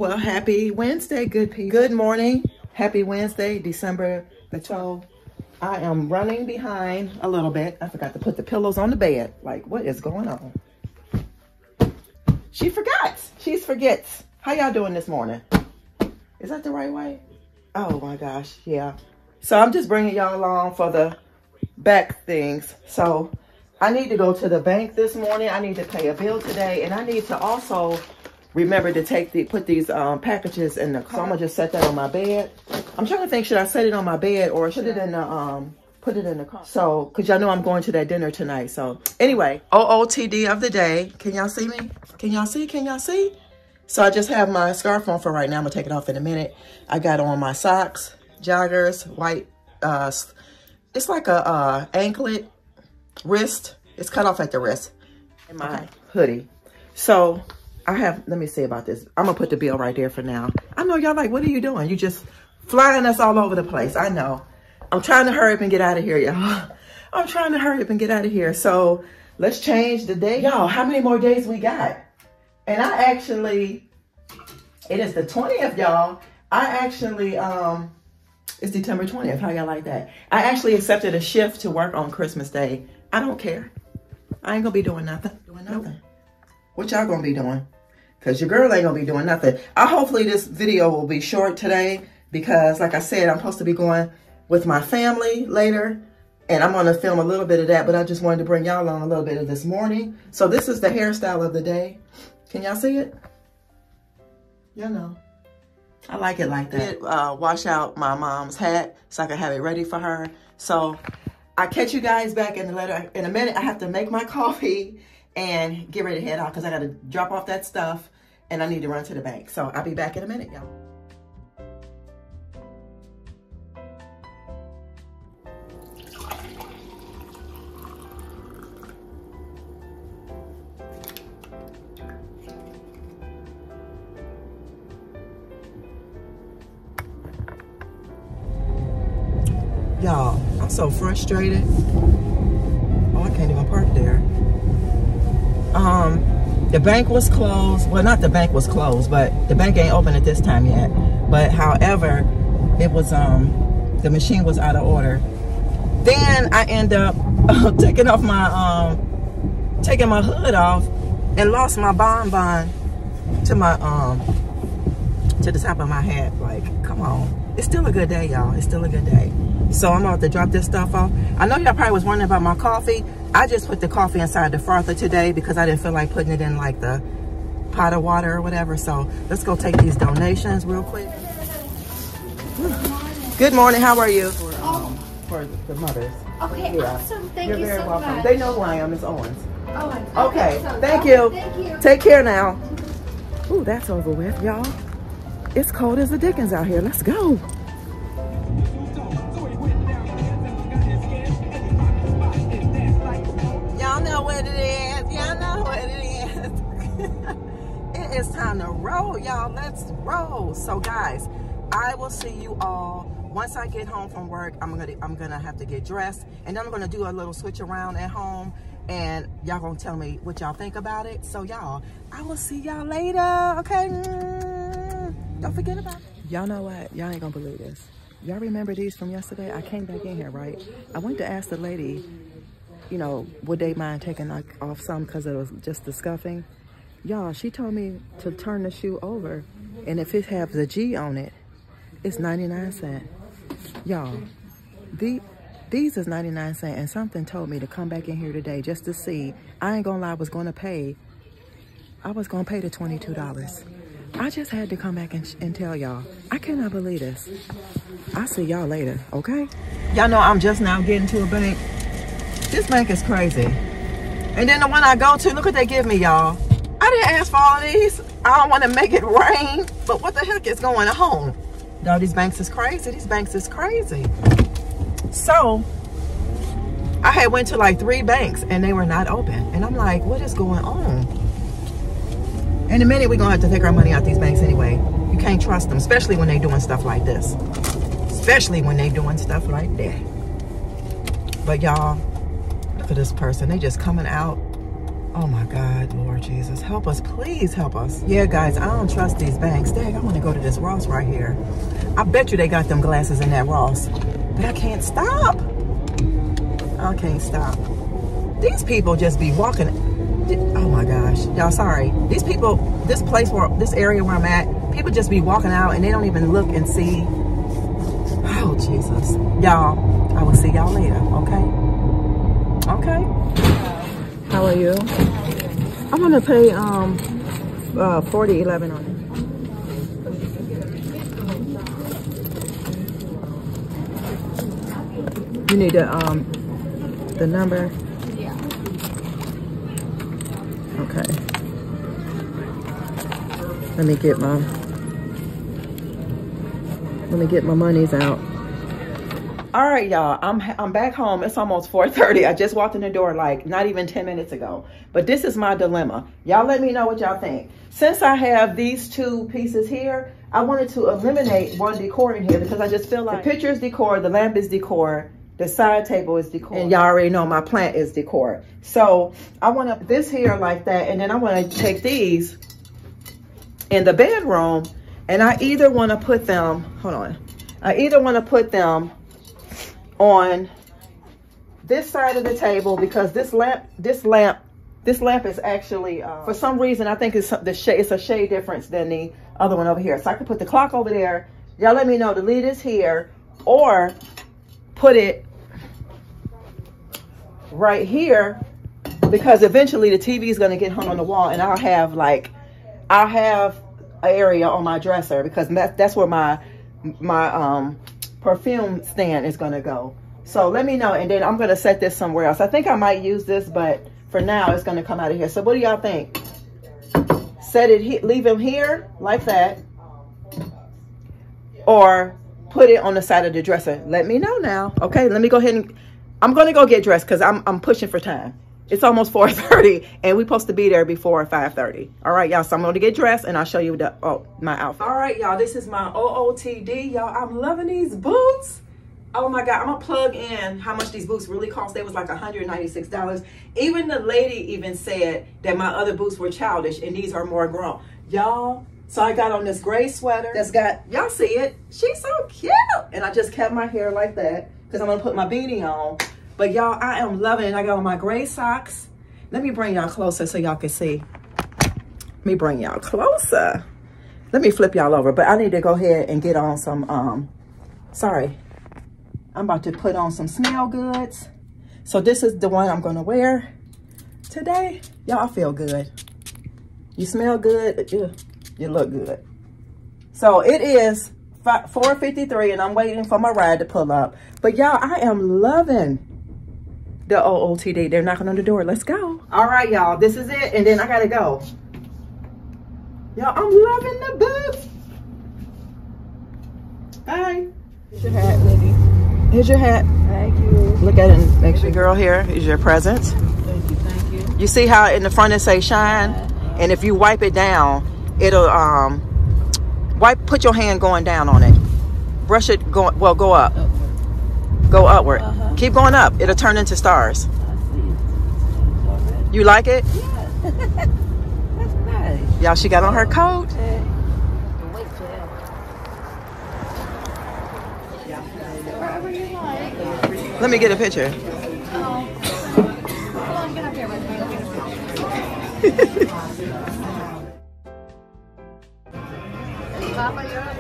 Well, happy Wednesday, good people. Good morning. Happy Wednesday, December the 12th. I am running behind a little bit. I forgot to put the pillows on the bed. Like, what is going on? She forgets. She forgets. How y'all doing this morning? Is that the right way? Oh my gosh, yeah. So I'm just bringing y'all along for the back things. So I need to go to the bank this morning. I need to pay a bill today, and I need to also remember to put these packages in the car. So I'm gonna just set that on my bed. I'm trying to think, should I set it on my bed or should it in the put it in the car? So, cause y'all know I'm going to that dinner tonight. So anyway, OOTD of the day. Can y'all see me? Can y'all see? Can y'all see? So I just have my scarf on for right now. I'm gonna take it off in a minute. I got on my socks, joggers, white. It's like a anklet, wrist. It's cut off at the wrist. And my hoodie. So I have, let me say about this. I'm gonna put the bill right there for now. I know y'all like, what are you doing? You just flying us all over the place. I know. I'm trying to hurry up and get out of here, y'all. I'm trying to hurry up and get out of here. So let's change the day. Y'all, how many more days we got? And I actually, it is the 20th, y'all. I actually, it's December 20th. How y'all like that? I actually accepted a shift to work on Christmas Day. I don't care. I ain't gonna be doing nothing. Nope. What y'all gonna be doing? Cause your girl ain't gonna be doing nothing. Hopefully this video will be short today because like I said, I'm supposed to be going with my family later and I'm gonna film a little bit of that, but I just wanted to bring y'all on a little bit of this morning. So this is the hairstyle of the day. Can y'all see it? Y'all know. I like it like that. Wash out my mom's hat so I can have it ready for her. So I'll catch you guys back in a minute. I have to make my coffee and get ready to head out because I got to drop off that stuff and I need to run to the bank. So I'll be back in a minute, y'all. Y'all, I'm so frustrated. Oh, I can't even park there. The bank was closed. Well, not the bank was closed, but the bank ain't open at this time yet. But however, it was, the machine was out of order. Then I end up taking off my, taking my hood off and lost my bonbon to my, to the top of my hat. Like, come on. It's still a good day, y'all. It's still a good day. So I'm about to drop this stuff off. I know y'all probably was wondering about my coffee. I just put the coffee inside the frother today because I didn't feel like putting it in like the pot of water or whatever. So let's go take these donations real quick. Good morning. How are you? For the mothers. Okay, yeah. Awesome. Thank you very so welcome. much. They know who I am. It's Owens. Oh, okay. So Thank you. Thank you. Take care now. Ooh, that's over with, y'all. It's cold as the dickens out here. Let's go. Y'all know what it is. Y'all know what it is. It is time to roll, y'all. Let's roll. So, guys, I will see you all once I get home from work. I'm gonna have to get dressed, and then I'm gonna do a little switch around at home, and y'all gonna tell me what y'all think about it. So, y'all, I will see y'all later. Okay. Don't forget about it. Y'all know what? Y'all ain't gonna believe this. Y'all remember these from yesterday? I came back in here, right? I went to ask the lady, you know, would they mind taking off some because it was just the scuffing? Y'all, she told me to turn the shoe over, and if it has a G on it, it's 99 cents. Y'all, these is 99 cents, and something told me to come back in here today just to see. I ain't gonna lie, I was gonna pay the $22. I just had to come back and tell y'all. I cannot believe this. I'll see y'all later, okay? Y'all know I'm just now getting to a bank. This bank is crazy. And then the one I go to, look what they give me, y'all. I didn't ask for all of these. I don't want to make it rain, but what the heck is going on? No, these banks is crazy. These banks is crazy. So, I had went to like 3 banks and they were not open. And I'm like, what is going on? In a minute, we're going to have to take our money out these banks anyway. You can't trust them, especially when they're doing stuff like this. Especially when they're doing stuff like that. But y'all, look at this person. They just coming out Oh my God, Lord Jesus, help us, please help us. Yeah, guys, I don't trust these banks. Dang, I want to go to this Ross right here. I bet you they got them glasses in that Ross, but I can't stop. I can't stop. These people just be walking. Oh my gosh, y'all, sorry. These people, this area where I'm at, people just be walking out and they don't even look and see. Oh, Jesus. Y'all, I will see y'all later, okay? Okay. How are you? I'm gonna pay 40.11 on it. You need the number. Yeah. Okay. Let me get my monies out. All right, y'all, I'm back home. It's almost 4:30. I just walked in the door like not even 10 minutes ago. But this is my dilemma. Y'all let me know what y'all think. Since I have these two pieces here, I wanted to eliminate one decor in here because I just feel like the picture is decor, the lamp is decor, the side table is decor, and y'all already know my plant is decor. So I want this here like that, and then I want to take these in the bedroom, and I either want to put them, I either want to put them on this side of the table because this lamp is actually for some reason I think it's a shade difference than the other one over here. So I could put the clock over there. Y'all let me know to leave this here or put it right here because eventually the TV is going to get hung on the wall and I'll have an area on my dresser because that's where my perfume stand is going to go. So let me know, and then I'm going to set this somewhere else. I think I might use this, but for now it's going to come out of here. So what do y'all think? Set it, leave him here like that, or put it on the side of the dresser. Let me know now. Okay, let me go ahead and I'm going to go get dressed because I'm pushing for time. It's almost 4:30 and we're supposed to be there before 5:30. All right, y'all. So I'm going to get dressed and I'll show you my outfit. All right, y'all. This is my OOTD. Y'all, I'm loving these boots. Oh my God. I'm going to plug in how much these boots really cost. They was like $196. Even the lady even said that my other boots were childish and these are more grown. Y'all. So I got on this gray sweater that's got, y'all see it. She's so cute. And I just kept my hair like that because I'm going to put my beanie on. But y'all, I am loving it. I got on my gray socks. Let me bring y'all closer so y'all can see. Let me bring y'all closer. Let me flip y'all over. But I need to go ahead and get on some, sorry. I'm about to put on some smell goods. So this is the one I'm going to wear today. Y'all feel good. You smell good. You look good. So it is 4:53 and I'm waiting for my ride to pull up. But y'all, I am loving the OOTD. They're knocking on the door. Let's go. All right, y'all. This is it. And then I got to go. Y'all, I'm loving the boots. Bye. Here's your hat, Libby. Here's your hat. Thank you. Look at it and make sure. Girl, here is your present. Thank you. Thank you. You see how in the front it says shine? And if you wipe it down, it'll put your hand going down on it. Brush it go up. Upward. Go upward. Keep going up. It'll turn into stars. I see. You like it? Yeah. That's nice. Y'all, she got on her coat. Wait for that. Wherever you like. Let me get a picture. Hold on, get up here with me. Papa, you're up.